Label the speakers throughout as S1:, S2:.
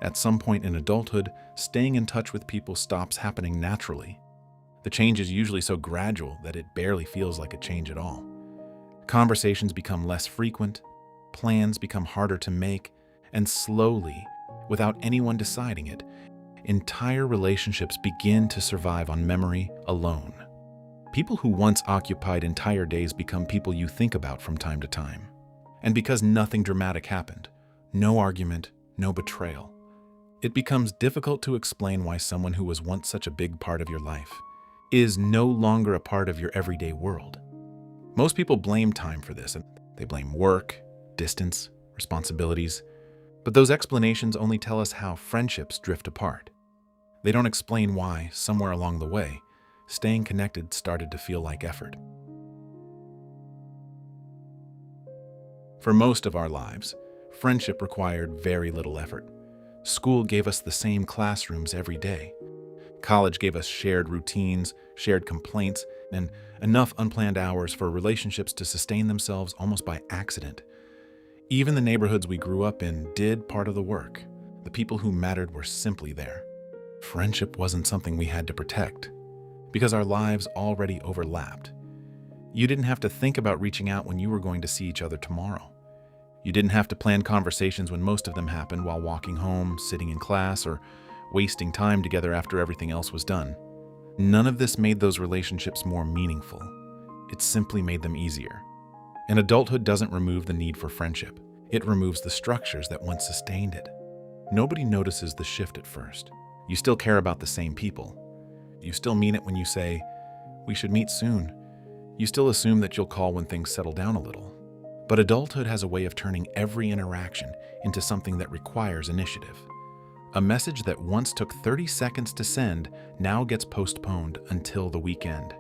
S1: At some point in adulthood, staying in touch with people stops happening naturally. The change is usually so gradual that it barely feels like a change at all. Conversations become less frequent, plans become harder to make, and slowly, without anyone deciding it, entire relationships begin to survive on memory alone. People who once occupied entire days become people you think about from time to time. And because nothing dramatic happened, no argument, no betrayal, it becomes difficult to explain why someone who was once such a big part of your life is no longer a part of your everyday world. Most people blame time for this, and they blame work, distance, responsibilities, but those explanations only tell us how friendships drift apart. They don't explain why, somewhere along the way, staying connected started to feel like effort. For most of our lives, friendship required very little effort. School gave us the same classrooms every day. College gave us shared routines, shared complaints, and enough unplanned hours for relationships to sustain themselves almost by accident. Even the neighborhoods we grew up in did part of the work. The people who mattered were simply there. Friendship wasn't something we had to protect, because our lives already overlapped. You didn't have to think about reaching out when you were going to see each other tomorrow. You didn't have to plan conversations when most of them happened while walking home, sitting in class, or wasting time together after everything else was done. None of this made those relationships more meaningful. It simply made them easier. And adulthood doesn't remove the need for friendship. It removes the structures that once sustained it. Nobody notices the shift at first. You still care about the same people. You still mean it when you say, "We should meet soon." You still assume that you'll call when things settle down a little. But adulthood has a way of turning every interaction into something that requires initiative. A message that once took 30 seconds to send now gets postponed until the weekend.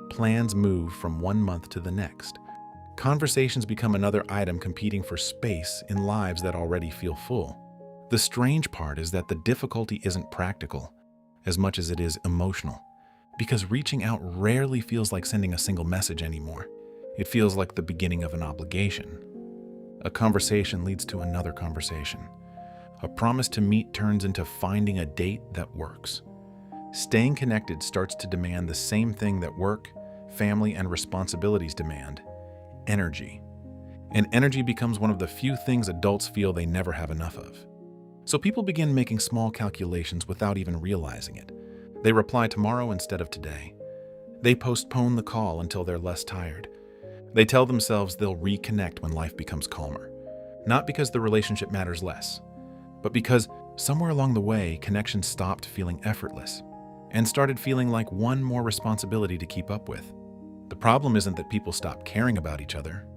S1: Plans move from one month to the next. Conversations become another item competing for space in lives that already feel full. The strange part is that the difficulty isn't practical as much as it is emotional, because reaching out rarely feels like sending a single message anymore. It feels like the beginning of an obligation. A conversation leads to another conversation. A promise to meet turns into finding a date that works. Staying connected starts to demand the same thing that work, family, and responsibilities demand: energy. And energy becomes one of the few things adults feel they never have enough of. So people begin making small calculations without even realizing it. They reply tomorrow instead of today. They postpone the call until they're less tired. They tell themselves they'll reconnect when life becomes calmer. Not because the relationship matters less, but because somewhere along the way, connection stopped feeling effortless and started feeling like one more responsibility to keep up with. The problem isn't that people stop caring about each other.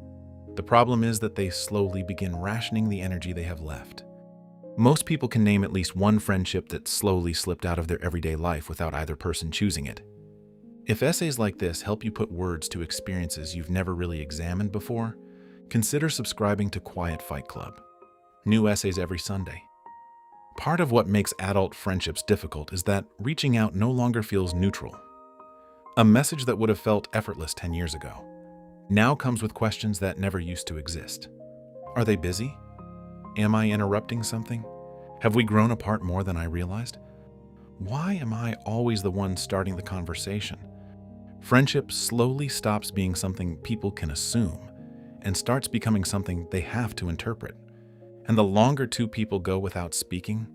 S1: The problem is that they slowly begin rationing the energy they have left. Most people can name at least one friendship that slowly slipped out of their everyday life without either person choosing it. If essays like this help you put words to experiences you've never really examined before, consider subscribing to Quiet Fight Club. New essays every Sunday. Part of what makes adult friendships difficult is that reaching out no longer feels neutral. A message that would have felt effortless 10 years ago now comes with questions that never used to exist. Are they busy? Am I interrupting something? Have we grown apart more than I realized? Why am I always the one starting the conversation? Friendship slowly stops being something people can assume and starts becoming something they have to interpret. And the longer two people go without speaking,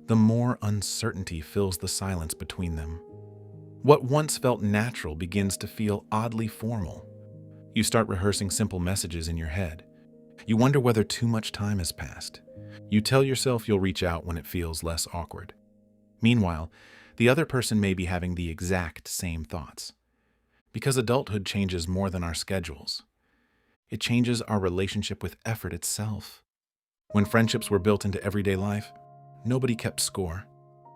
S1: the more uncertainty fills the silence between them. What once felt natural begins to feel oddly formal. You start rehearsing simple messages in your head. You wonder whether too much time has passed. You tell yourself you'll reach out when it feels less awkward. Meanwhile, the other person may be having the exact same thoughts. Because adulthood changes more than our schedules. It changes our relationship with effort itself. When friendships were built into everyday life, nobody kept score.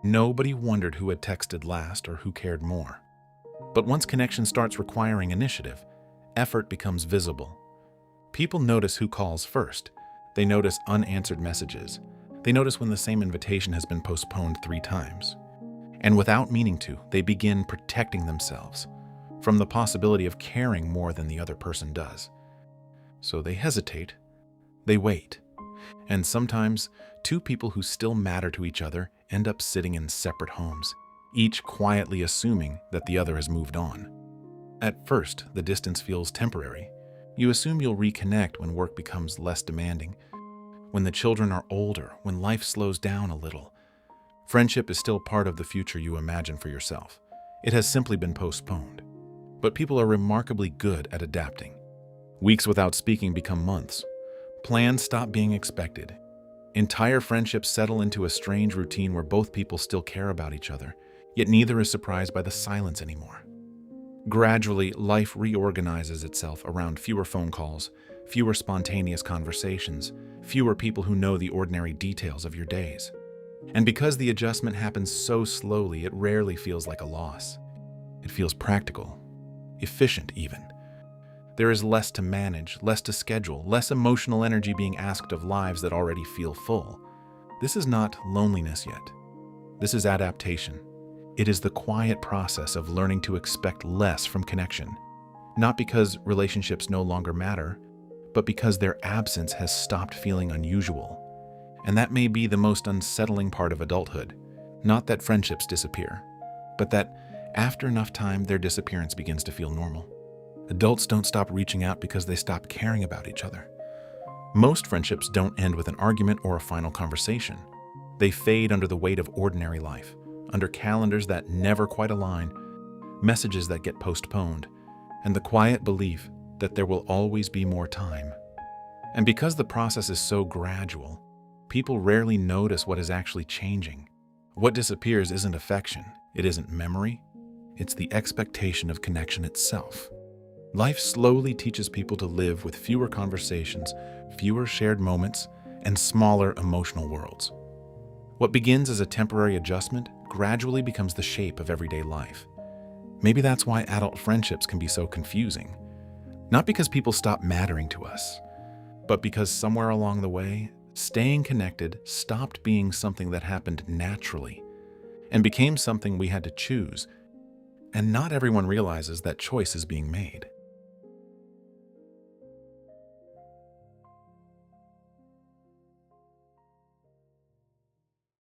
S1: Nobody wondered who had texted last or who cared more. But once connection starts requiring initiative, effort becomes visible. People notice who calls first. They notice unanswered messages. They notice when the same invitation has been postponed 3 times. And without meaning to, they begin protecting themselves from the possibility of caring more than the other person does. So they hesitate, they wait, and sometimes Two people who still matter to each other end up sitting in separate homes, each quietly assuming that the other has moved on. At first, the distance feels temporary. You assume you'll reconnect when work becomes less demanding, when the children are older, when life slows down a little. Friendship is still part of the future you imagine for yourself. It has simply been postponed. But people are remarkably good at adapting. Weeks without speaking become months. Plans stop being expected. Entire friendships settle into a strange routine where both people still care about each other, yet neither is surprised by the silence anymore. Gradually, life reorganizes itself around fewer phone calls, fewer spontaneous conversations, fewer people who know the ordinary details of your days. And because the adjustment happens so slowly, it rarely feels like a loss. It feels practical, efficient even. There is less to manage, less to schedule, less emotional energy being asked of lives that already feel full. This is not loneliness yet. This is adaptation. It is the quiet process of learning to expect less from connection, not because relationships no longer matter, but because their absence has stopped feeling unusual. And that may be the most unsettling part of adulthood. Not that friendships disappear, but that after enough time, their disappearance begins to feel normal. Adults don't stop reaching out because they stop caring about each other. Most friendships don't end with an argument or a final conversation. They fade under the weight of ordinary life, under calendars that never quite align, messages that get postponed, and the quiet belief that there will always be more time. And because the process is so gradual, people rarely notice what is actually changing. What disappears isn't affection, it isn't memory, it's the expectation of connection itself. Life slowly teaches people to live with fewer conversations, fewer shared moments, and smaller emotional worlds. What begins as a temporary adjustment gradually becomes the shape of everyday life. Maybe that's why adult friendships can be so confusing. Not because people stop mattering to us, but because somewhere along the way, staying connected stopped being something that happened naturally and became something we had to choose. And not everyone realizes that choice is being made.